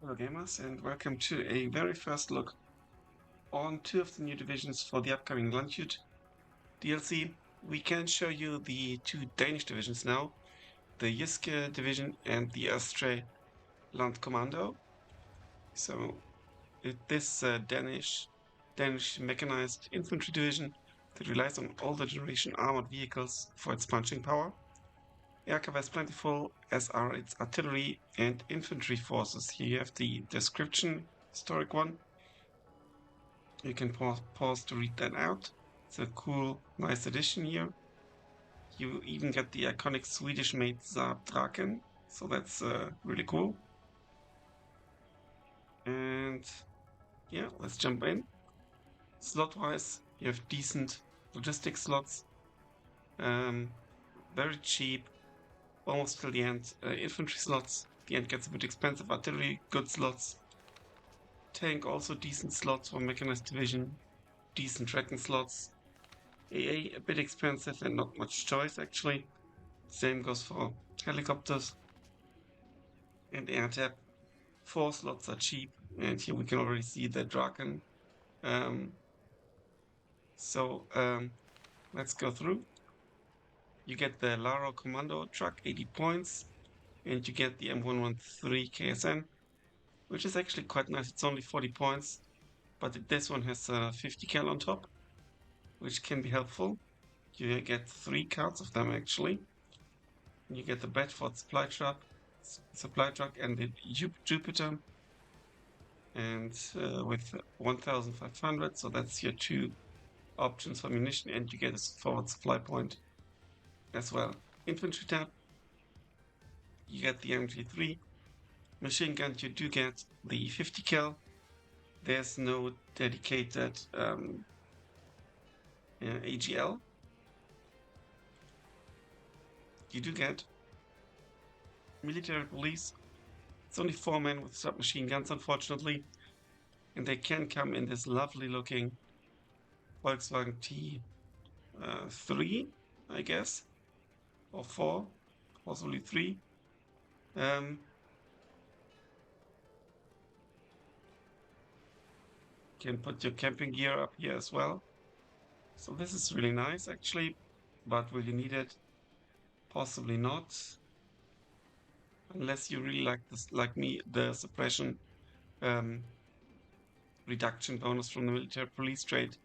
Hello gamers and welcome to a very first look on two of the new divisions for the upcoming Landjut DLC. We can show you the two Danish divisions now, the Jyske division and the Østre Landkommando. So this Danish mechanized infantry division that relies on older generation armored vehicles for its punching power. Air cover is plentiful, as are its artillery and infantry forces. Here you have the description, historic one. You can pause to read that out. It's a cool, nice addition here. You even get the iconic Swedish-made Saab Draken, so that's really cool. And yeah, let's jump in. Slot-wise, you have decent logistics slots. Very cheap, almost till the end. Infantry slots. The end gets a bit expensive. Artillery, good slots. Tank also decent slots for mechanized division. Decent tracking slots. AA a bit expensive and not much choice actually. Same goes for helicopters and air tap. 4 slots are cheap, and here we can already see the Draken. Let's go through. You get the Laro Commando truck, 80 points, and you get the M113 KSN, which is actually quite nice. It's only 40 points, but this one has 50 cal on top, which can be helpful. You get 3 cards of them actually. You get the Bedford supply truck and the Jupiter, and with 1,500, so that's your 2 options for munition, and you get a forward supply point as well. Infantry tab, you get the MG3. Machine gun, you do get the 50 cal. There's no dedicated AGL. You do get military police. It's only 4 men with submachine guns, unfortunately, and they can come in this lovely looking Volkswagen T3, I guess, or 4, possibly 3. Can put your camping gear up here as well. So this is really nice actually, but will you need it? Possibly not. Unless you really like this, like me, the suppression reduction bonus from the military police trade.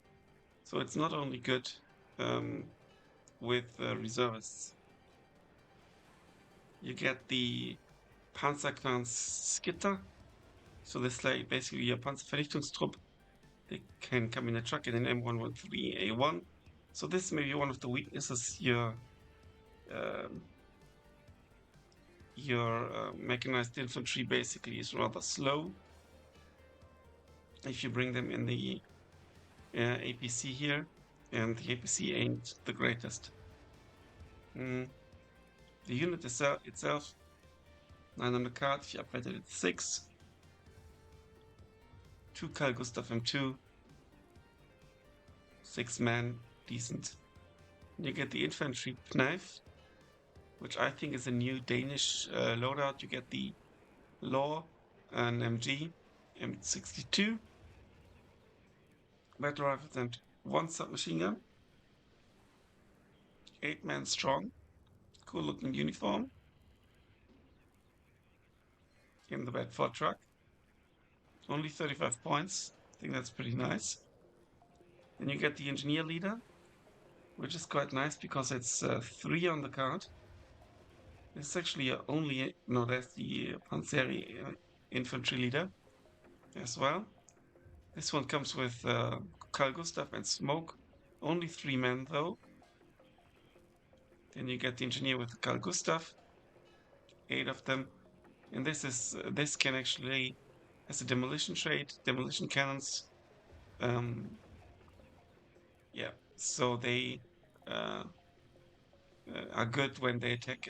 So it's not only good with reservists. You get the Panzerkranz Skitter. So this is like basically your Panzervernichtungstrupp. They can come in a truck in an M113A1. So this may be one of the weaknesses. Your mechanized infantry basically is rather slow. If you bring them in the APC here, and the APC ain't the greatest. The unit itself, 900 card, if you upgraded it 6. 2 Carl Gustav M2, 6 man, decent. You get the infantry knife, which I think is a new Danish loadout. You get the Law, an MG, M62, battle rifles, and 1 submachine gun. 8 man strong, cool looking uniform. In the Bedford truck. Only 35 points. I think that's pretty nice. Then you get the engineer leader, which is quite nice because it's 3 on the card. It's actually there's the Panzeri infantry leader as well. This one comes with Carl Gustav and Smoke. Only 3 men though. Then you get the engineer with Carl Gustav. 8 of them. And this can actually has a demolition trait, demolition cannons. Yeah, so they are good when they attack,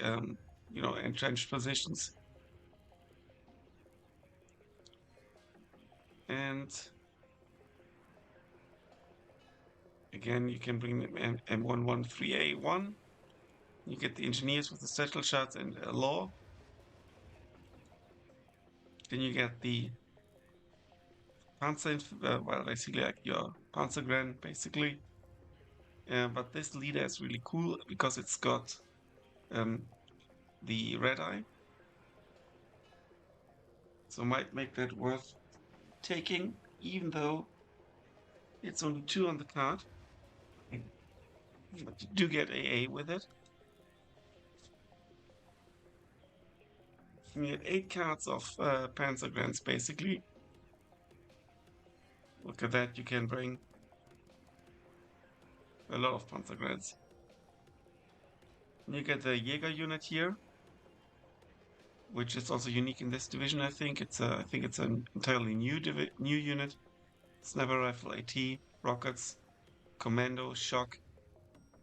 entrenched positions. And again, you can bring them M113A1. You get the engineers with the special shots and law. Then you get the Panzer, well, basically like your Panzergren, basically. But this leader is really cool because it's got um, the red eye, so might make that worth taking, even though it's only 2 on the card. But you do get AA with it. You get 8 cards of Panzergrens, basically. Look at that, you can bring a lot of Panzergrens. You get the Jaeger unit here, which is also unique in this division. I think it's an entirely new unit. Sniper rifle, AT, rockets, commando, shock,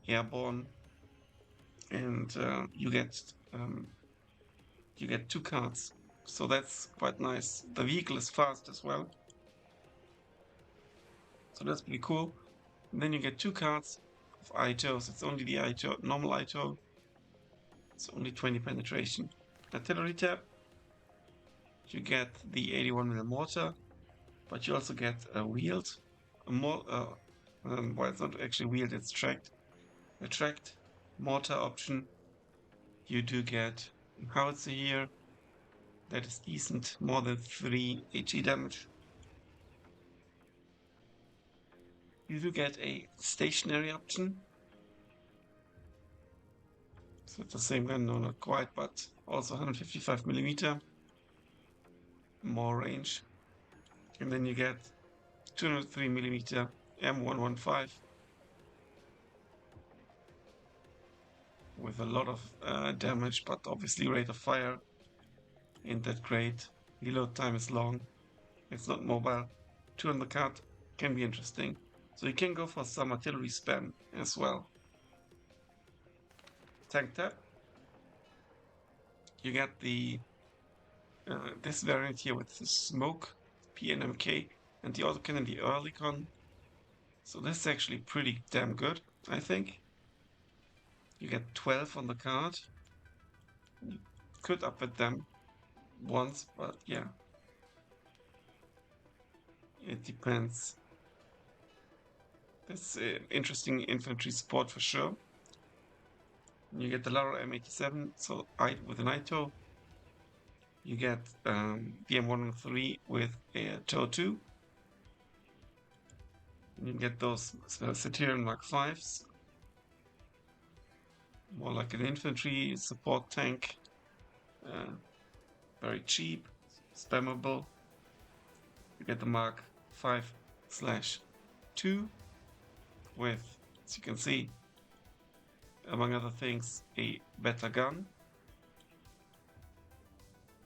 airborne, and you get 2 cards. So that's quite nice. The vehicle is fast as well, so that's pretty cool. And then you get 2 cards of ITOs. It's only the ITO, normal ITO. It's only 20 penetration. Artillery tab. You get the 81mm mortar, but you also get a wheeled, well, it's not actually wheeled, it's tracked. A tracked mortar option. You do get a howitzer here. That is decent, more than 3 HE damage. You do get a stationary option. So it's the same gun, no, not quite, but also 155mm. More range. And then you get 203mm M115 with a lot of damage, but obviously rate of fire ain't that great. Reload time is long. It's not mobile. 2 on the card can be interesting. So you can go for some artillery spam as well. Tank tab. You get the this variant here with the smoke, PNMK, and the autocannon, the Earlycon. So this is actually pretty damn good, I think. You get 12 on the card. You could up it them once, but yeah. It depends. That's interesting infantry support for sure. You get the Lara M87, so with an ITO. You get the M103 with a TOW 2. And you get those Satyrian Mark 5s. More like an infantry support tank. Very cheap, spammable. You get the Mark 5/2 with, as you can see, among other things, a better gun,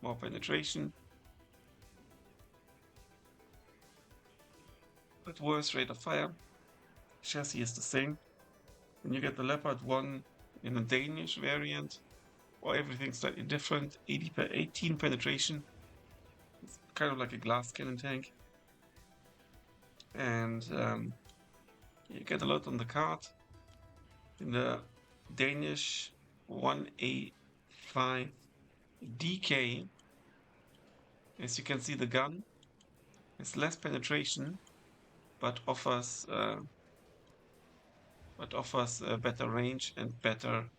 more penetration, but worse rate of fire. Chassis is the same. And you get the Leopard 1 in a Danish variant, or everything slightly different. 18 penetration. It's kind of like a glass cannon tank. And you get a lot on the card. In the Danish 1A5 DK, as you can see, the gun has less penetration, but offers better range and better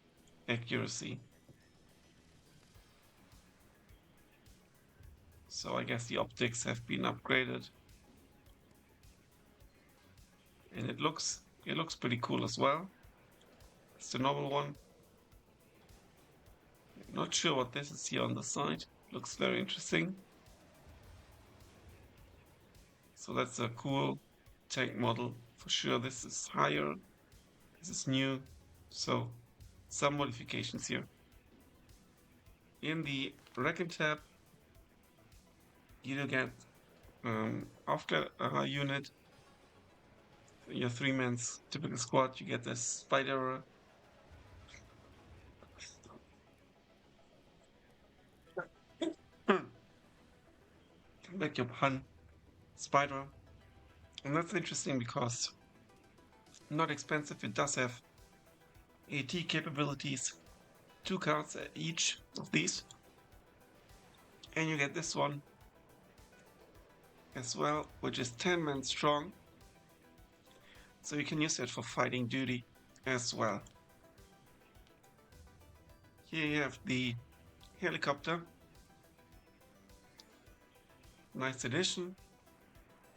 accuracy. So I guess the optics have been upgraded, and it looks pretty cool as well. It's the normal one. Not sure what this is here on the side. Looks very interesting. So that's a cool tank model for sure. This is higher. This is new. So some modifications here. In the Recon tab, you get after a unit, your 3-man's typical squad, you get the Spider. Beg your pun. Spider. And that's interesting because not expensive. It does have AT capabilities. 2 cards each of these. And you get this one as well, which is 10 men strong. So you can use it for fighting duty as well. Here you have the helicopter. Nice addition.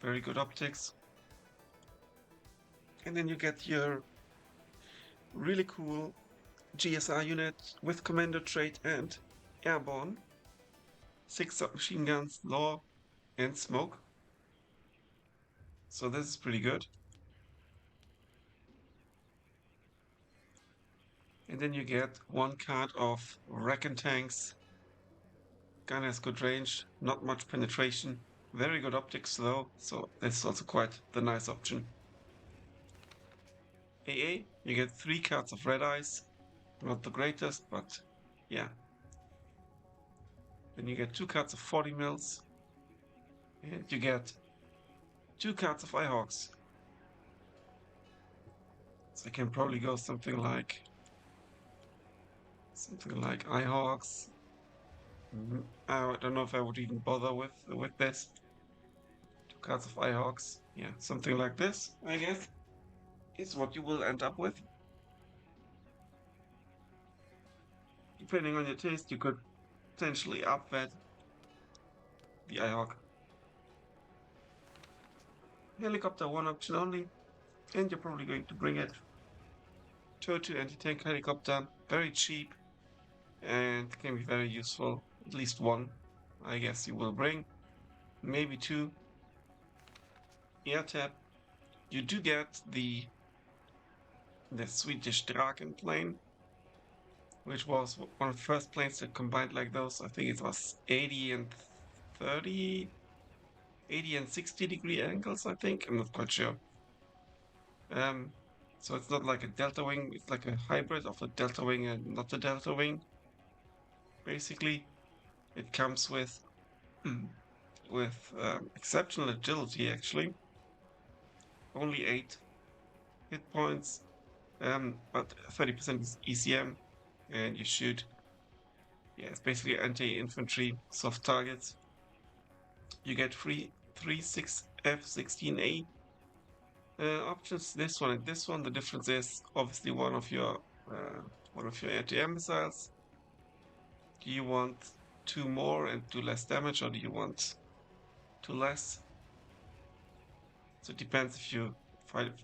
Very good optics. And then you get your really cool GSR unit with commander trait and airborne. 6 submachine guns, law, and smoke. So this is pretty good. And then you get 1 card of Wreck Tanks. Gun has good range, not much penetration, very good optics though, so that's also quite the nice option. AA, you get 3 cards of Red Eyes, not the greatest, but yeah. Then you get 2 cards of 40 mils, and you get 2 cards of Eyehawks. So I can probably go something like Eyehawks. I don't know if I would even bother with this. 2 cards of Eyehawks. Yeah, something like this, I guess, is what you will end up with. Depending on your taste, you could potentially upvet the Eyehawk. Helicopter 1 option only, and you're probably going to bring it. Total anti-tank helicopter, very cheap, and can be very useful. At least 1, I guess you will bring. Maybe 2. Air tap. You do get the Swedish Draken plane, which was one of the first planes that combined like those. I think it was 80 and 30, 80 and 60 degree angles, I think. I'm not quite sure. So it's not like a delta wing, it's like a hybrid of a delta wing and not a delta wing. Basically, it comes with exceptional agility actually. Only 8 hit points, but 30% is ECM, and you shoot. Yeah, it's basically anti-infantry soft targets. You get free 3-6 F-16A options. This one and this one. The difference is obviously one of your anti-air missiles. Do you want 2 more and do less damage, or do you want 2 less? So it depends if you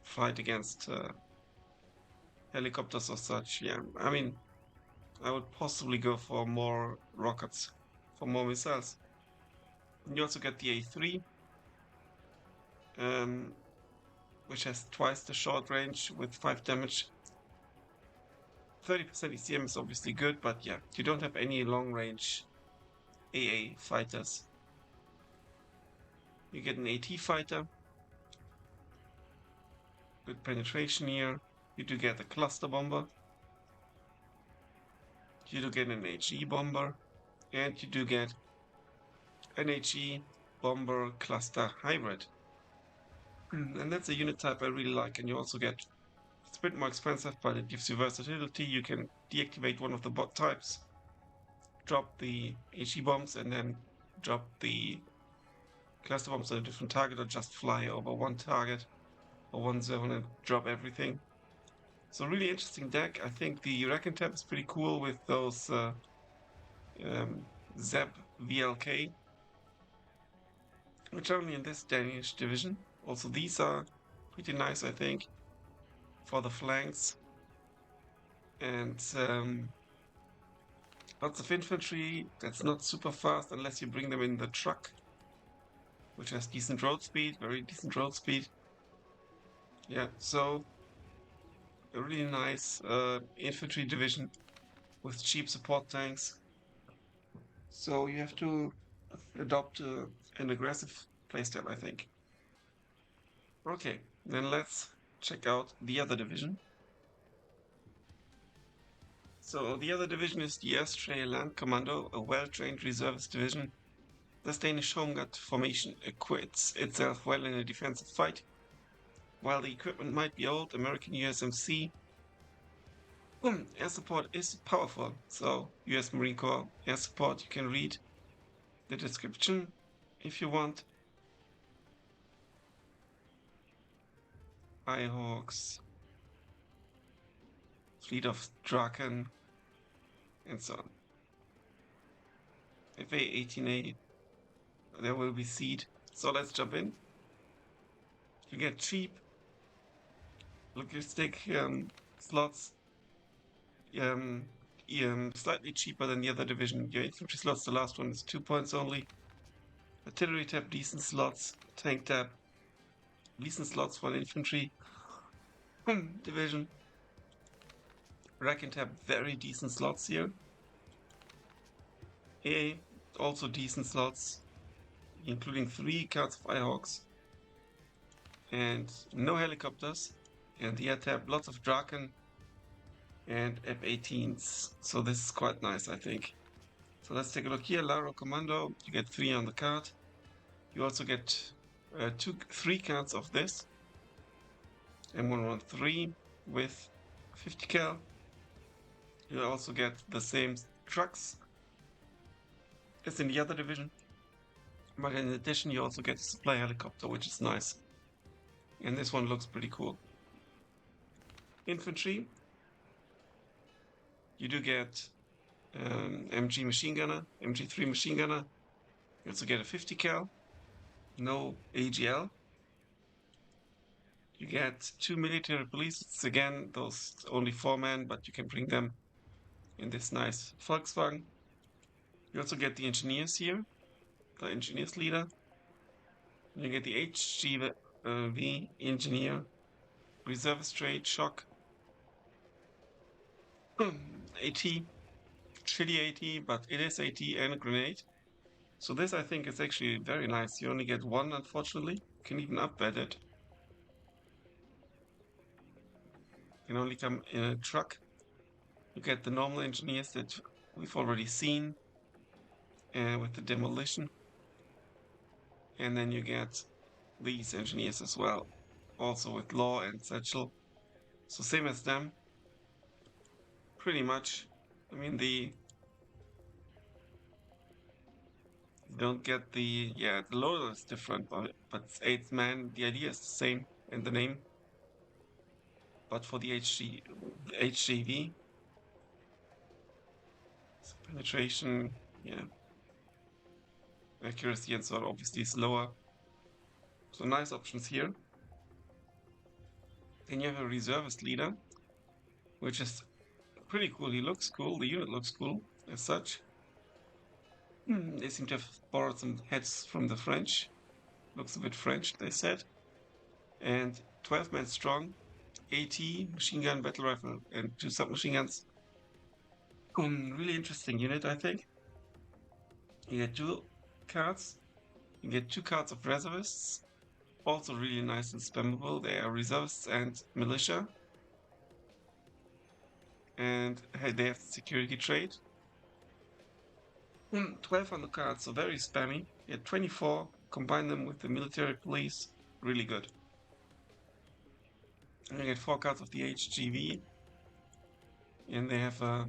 fight against helicopters or such. Yeah, I mean, I would possibly go for more rockets, for more missiles. And you also get the A3, which has twice the short range with 5 damage. 30% ECM is obviously good, but yeah, you don't have any long range AA fighters. You get an AT fighter, good penetration here. You do get a cluster bomber. You do get an HE bomber, and you do get an HE bomber cluster hybrid. And that's a unit type I really like, and you also get, it's a bit more expensive, but it gives you versatility. You can deactivate one of the bot types, drop the HE bombs, and then drop the cluster bombs on a different target, or just fly over one target or one zone and drop everything. So really interesting deck. I think the Wreck tab is pretty cool with those Zeb VLK, which are only in this Danish division. Also these are pretty nice, I think, for the flanks. And lots of infantry that's not super fast unless you bring them in the truck, which has decent road speed, very decent road speed. Yeah, so a really nice infantry division with cheap support tanks. So you have to adopt an aggressive playstyle, I think. Okay, then let's check out the other division. So the other division is the Australian Land Commando, a well-trained reservist division. This Danish home guard formation acquits itself well in a defensive fight. While the equipment might be old, American USMC air support is powerful. So US Marine Corps air support, you can read the description if you want. Firehawks, fleet of Draken, and so on. FA-18A, there will be seed. So let's jump in. You get cheap logistic slots, slightly cheaper than the other division. Your infantry slots, the last one is 2 points only. Artillery tab, decent slots. Tank tab, decent slots for an infantry division. Rack tab, very decent slots here. A, also decent slots, including 3 cards of Firehawks. And no helicopters. And the air tab, lots of Draken and F-18s. So this is quite nice, I think. So let's take a look here. Laro Commando, you get 3 on the card. You also get 3 cards of this. M113 with 50 cal. You also get the same trucks as in the other division. But in addition, you also get a supply helicopter, which is nice. And this one looks pretty cool. Infantry, you do get MG machine gunner, MG3 machine gunner. You also get a 50 cal, no AGL. You get 2 military police. It's again those only 4 men, but you can bring them in this nice Volkswagen. You also get the engineers here, the engineers leader. You get the HGV engineer, reservist trade, shock, AT, shitty AT, but it is AT and a grenade. So this I think is actually very nice. You only get 1, unfortunately. You can even upbed it. You can only come in a truck. You get the normal engineers that we've already seen with the demolition. And then you get these engineers as well, also with law and satchel. So same as them, pretty much. I mean, you don't get the loader is different, but it's 8th man. The idea is the same in the name. But for the HGV, so penetration, accuracy and so on obviously is lower. So nice options here. Then you have a reservist leader, which is pretty cool. He looks cool. The unit looks cool as such. They seem to have borrowed some heads from the French. Looks a bit French, they said. And 12 men strong, AT, machine gun, battle rifle, and 2 submachine guns. Really interesting unit, I think. You get dual cards. You get 2 cards of reservists. Also really nice and spammable. They are reservists and militia. And they have the security trait. 12 on the card, so very spammy. You get 24, combine them with the military police, really good. And you get 4 cards of the HGV, and they have a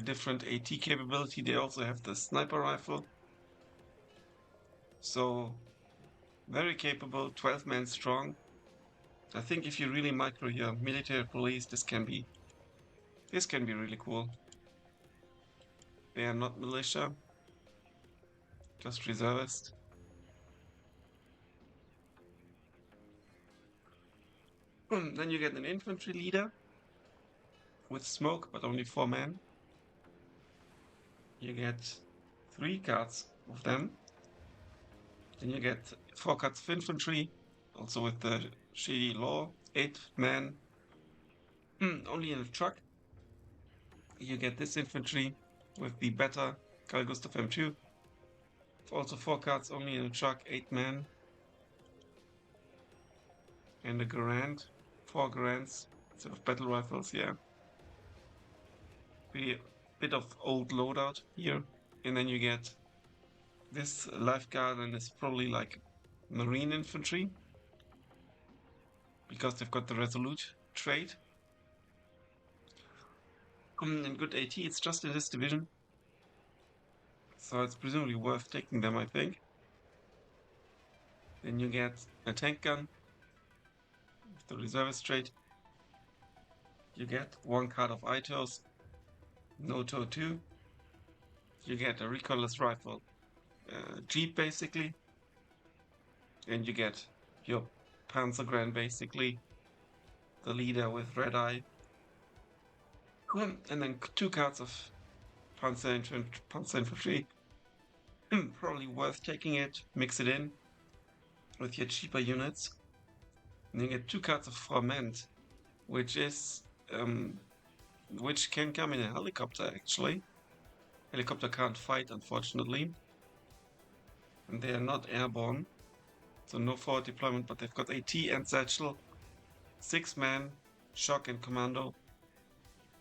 different AT capability. They also have the sniper rifle. So, very capable, 12 men strong. I think if you really micro your military police, this can be really cool. They are not militia, just reservist. Then you get an infantry leader with smoke, but only 4 men. You get 3 cards of them. Then you get 4 cards of infantry, also with the shitty law, 8 men. Only in a truck. You get this infantry with the better Carl Gustav M2. Also 4 cards only in a truck, 8 men. And a Garand, 4 Garands instead of battle rifles, yeah. Bit of old loadout here. And then you get this lifeguard, and it's probably like marine infantry, because they've got the resolute trait. And good AT, it's just in this division. So it's presumably worth taking them, I think. Then you get a tank gun, with the reservist trait. You get 1 card of Itos, no TOW 2. You get a recoilless rifle, Jeep basically, and you get your Panzergren basically, the leader with red eye, and then 2 cards of Panzer Infantry. Probably worth taking it, mix it in with your cheaper units. And you get 2 cards of Fragment, which can come in a helicopter actually. Helicopter can't fight, unfortunately. And they are not airborne, so no forward deployment, but they've got AT and Satchel, 6-man, shock and commando.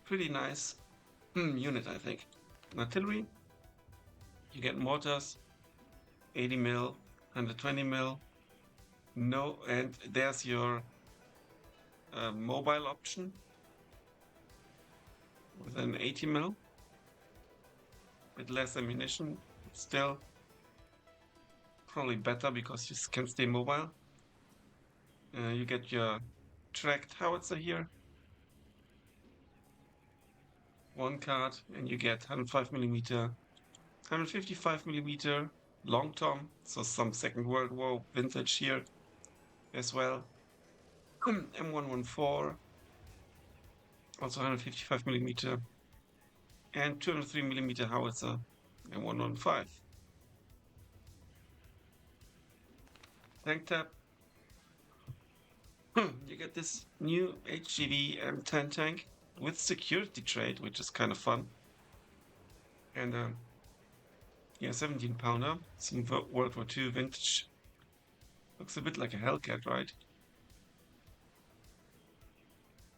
Pretty nice unit, I think. And artillery, you get mortars, 80 mil, 120 mil. No, and there's your mobile option with an 80 mil. Bit less ammunition, but still probably better because you can stay mobile. You get your tracked howitzer here, 1 card, and you get 105mm, 155mm long tom, so some Second World War vintage here as well. M114, also 155mm, and 203mm howitzer, M115. Tank tab. You get this new HGV M10 tank with security trait, which is kind of fun. And yeah, 17-pounder, some World War II vintage. Looks a bit like a Hellcat, right?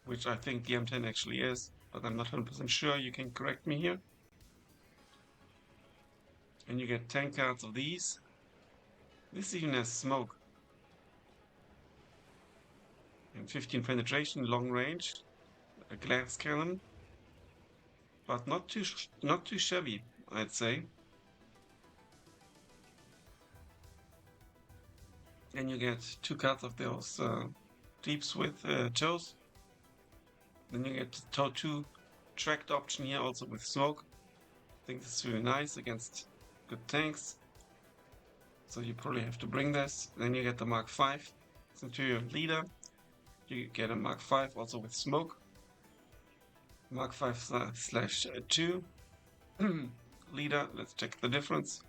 Which I think the M10 actually is, but I'm not 100% sure. You can correct me here. And you get 10 cards of these. This even has smoke. And 15 penetration, long range, a glass cannon, but not too shabby, I'd say. And you get 2 cards of those Jeeps with tows. Then you get the TOW 2 tracked option here, also with smoke. I think this is really nice against good tanks. So you probably have to bring this. Then you get the Mark 5 Centurion leader. You get a Mark 5 also with smoke. Mark 5/2 leader. Let's check the difference.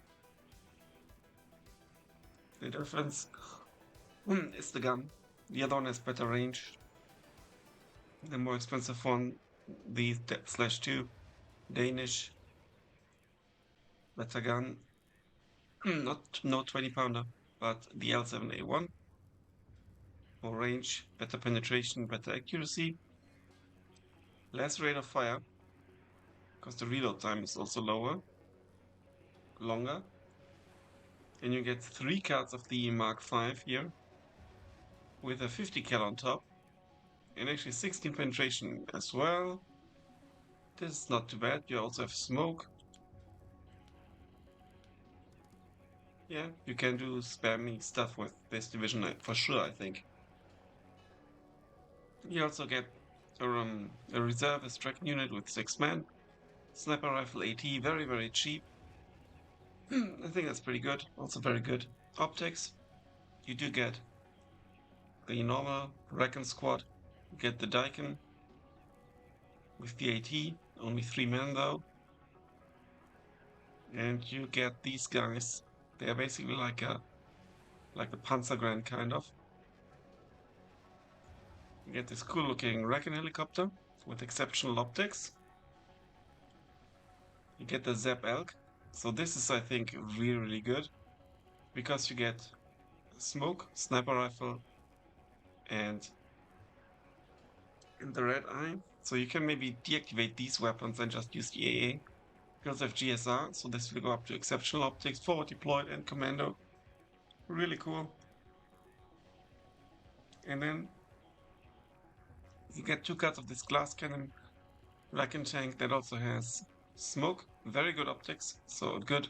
The difference is the gun. The other one has better range. The more expensive one, the /2 Danish, better gun. No 20-pounder, but the L7A1. More range, better penetration, better accuracy, less rate of fire, because the reload time is also longer. And you get 3 cards of the Mark 5 here, with a 50 cal on top, and actually 16 penetration as well. This is not too bad. You also have smoke. Yeah, you can do spammy stuff with this division for sure, I think. You also get a reservist tracking unit with 6 men. Sniper rifle AT, very, very cheap. I think that's pretty good. Also very good optics. You do get the normal Recon squad. You get the Daikin with the AT, only 3 men though. And you get these guys. They are basically like a Panzergren kind of. You get this cool looking Recon helicopter with exceptional optics. You get the Zep Elk. So this is, I think, really, really good, because you get smoke, sniper rifle, and the red eye. So you can maybe deactivate these weapons and just use the AA. You also have GSR, so this will go up to exceptional optics, forward deployed, and commando. Really cool. And then you get 2 cards of this glass cannon Recon tank that also has smoke, very good optics, so a good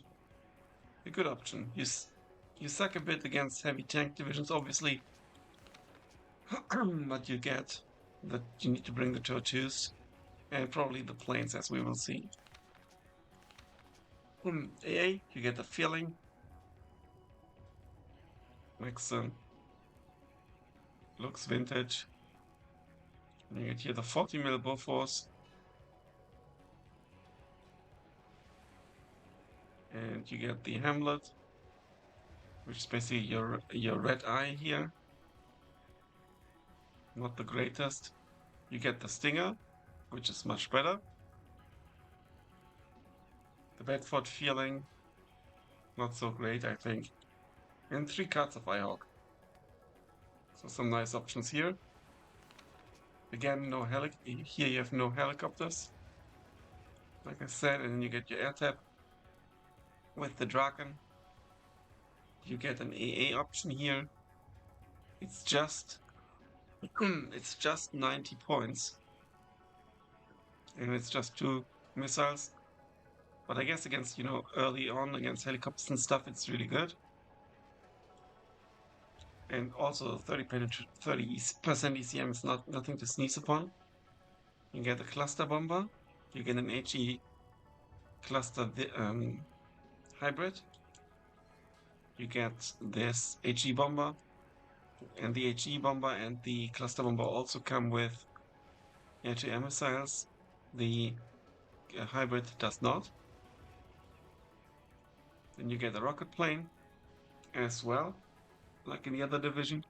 option. You suck a bit against heavy tank divisions, obviously. But you get that you need to bring the tortoise and probably the planes, as we will see. AA, you get the feeling. Excellent. Looks vintage. And you get here the 40mm Bofors. And you get the Hamlet, which is basically your red eye here. Not the greatest. You get the Stinger, which is much better. The Bedford feeling, not so great, I think. And 3 cards of Ihawk. So some nice options here. Again, here you have no helicopters, like I said, and then you get your air tap with the Draken. You get an AA option here. It's just 90 points, and it's just 2 missiles. But I guess against, early on against helicopters and stuff, it's really good. And also 30% ECM is nothing to sneeze upon. You get a cluster bomber. You get an HE cluster hybrid. You get this HE bomber, and the HE bomber and the cluster bomber also come with air-to-air missiles. The hybrid does not. Then you get a rocket plane as well, like in the other division.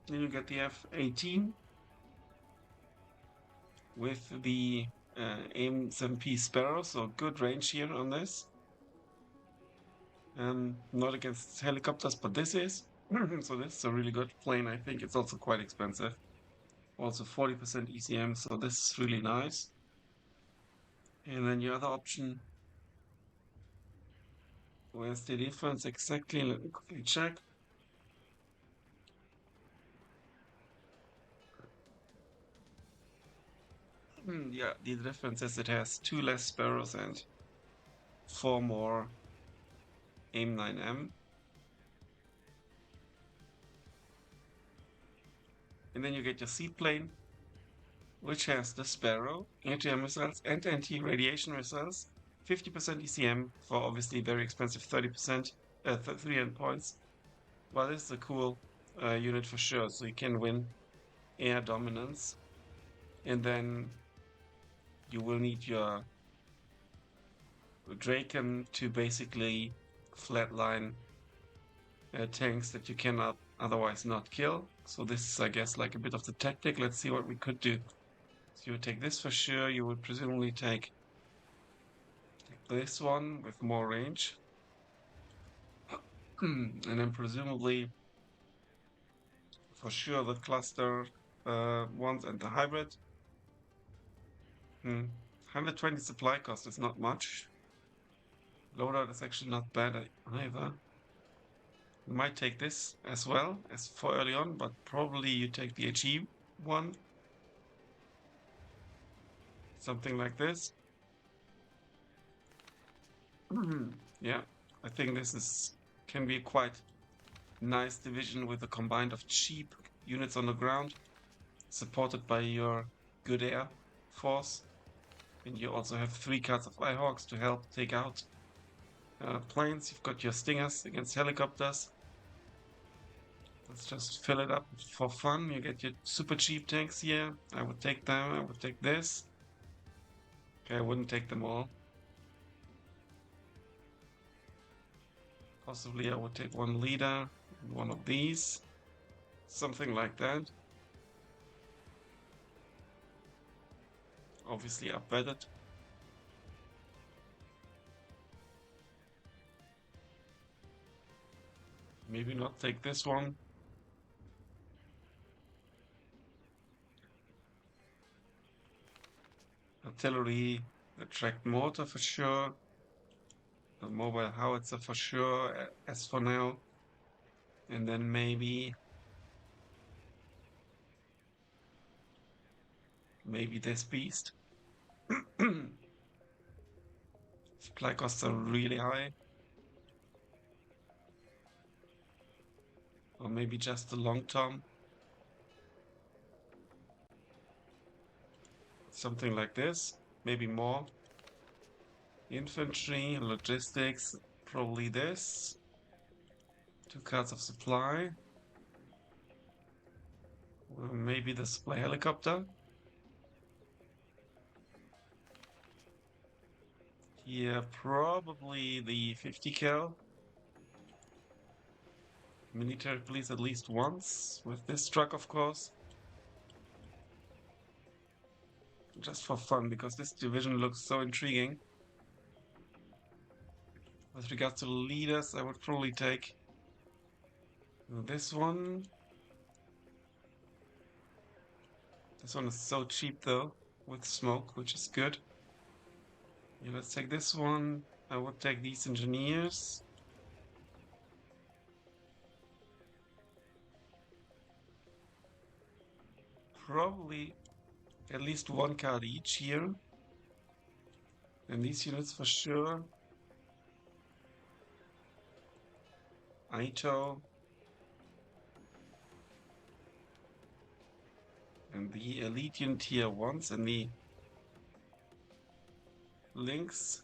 Then you get the F-18 with the AIM-7P Sparrow, so good range here on this. Not against helicopters, but this is. So this is a really good plane. I think it's also quite expensive. Also 40% ECM, so this is really nice. And then your other option. Where's the difference exactly? Let me quickly check. Yeah, the difference is it has 2 less Sparrows and 4 more AIM-9M. And then you get your seaplane, which has the Sparrow, anti-air missiles, and anti-radiation missiles, 50% ECM for obviously very expensive 30%, 300 points. But this is a cool unit for sure, so you can win air dominance. And then you will need your Draken to basically flatline tanks that you cannot otherwise not kill. So this is, I guess, like a bit of the tactic. Let's see what we could do. So you would take this for sure. You would presumably take this one with more range. And then presumably, for sure, the cluster ones and the hybrid. 120 supply cost is not much. Loadout is actually not bad either. You might take this as well as for early on, but probably you take the HE one. Something like this. Yeah, I think this can be a quite nice division with a combined of cheap units on the ground, supported by your good air force. And you also have 3 cards of Ihawks to help take out planes. You've got your Stingers against helicopters. Let's just fill it up for fun. You get your super cheap tanks here. I would take them. I would take this. Okay, I wouldn't take them all. Possibly I would take one leader, one of these. Something like that. Obviously upbedded. Maybe not take this one. Artillery, the tracked mortar for sure. The mobile howitzer for sure, as for now. And then maybe this beast. Supply costs are really high. Or maybe just the long tom. something like this, maybe more. Infantry, logistics, probably this. 2 cards of supply. Maybe the supply helicopter. Yeah, probably the 50 cal. Military police at least once, with this truck, of course. Just for fun, because this division looks so intriguing. With regards to leaders, I would probably take this one. This one is so cheap though, with smoke, which is good. Yeah, let's take this one. I would take these engineers. Probably at least 1 card each here. And these units for sure. Aito. And the elite unit tier 1s and the links.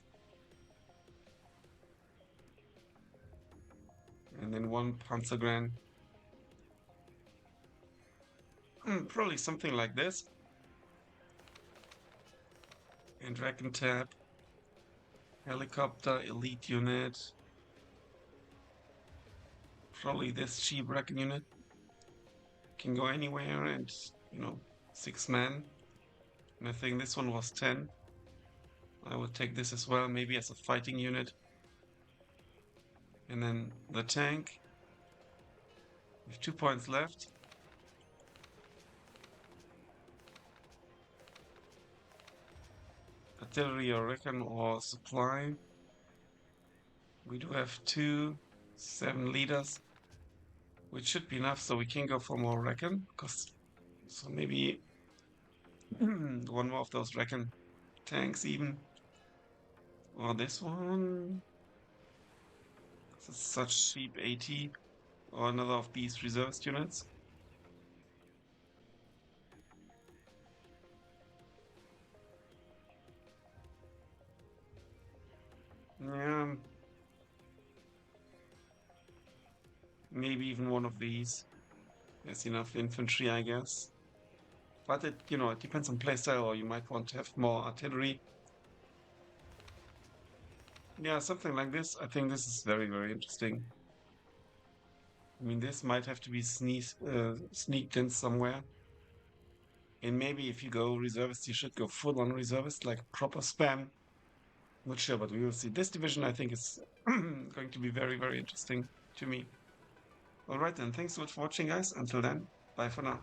And then 1 Panzergren. Probably something like this. And Dragon Tab. Helicopter, elite unit. Probably this cheap Recon unit. Can go anywhere and, 6 men. And I think this one was 10. I would take this as well, maybe as a fighting unit. And then the tank. We have 2 points left. Artillery or Recon or supply. We do have 7 leaders, which should be enough, so we can go for more Recon. So maybe one more of those Recon tanks even. Or this one. This is such cheap AT. Or another of these reservist units. Yeah. Maybe even one of these. There's enough infantry, I guess. But it depends on playstyle, or you might want to have more artillery. Yeah, something like this. I think this is very, very interesting. I mean, this might have to be sneaked in somewhere. And maybe if you go reservist, you should go full on reservist, like proper spam. Not sure, but we will see. This division, I think, is going to be very, very interesting to me. Alright then, thanks so much for watching, guys. Until then, bye for now.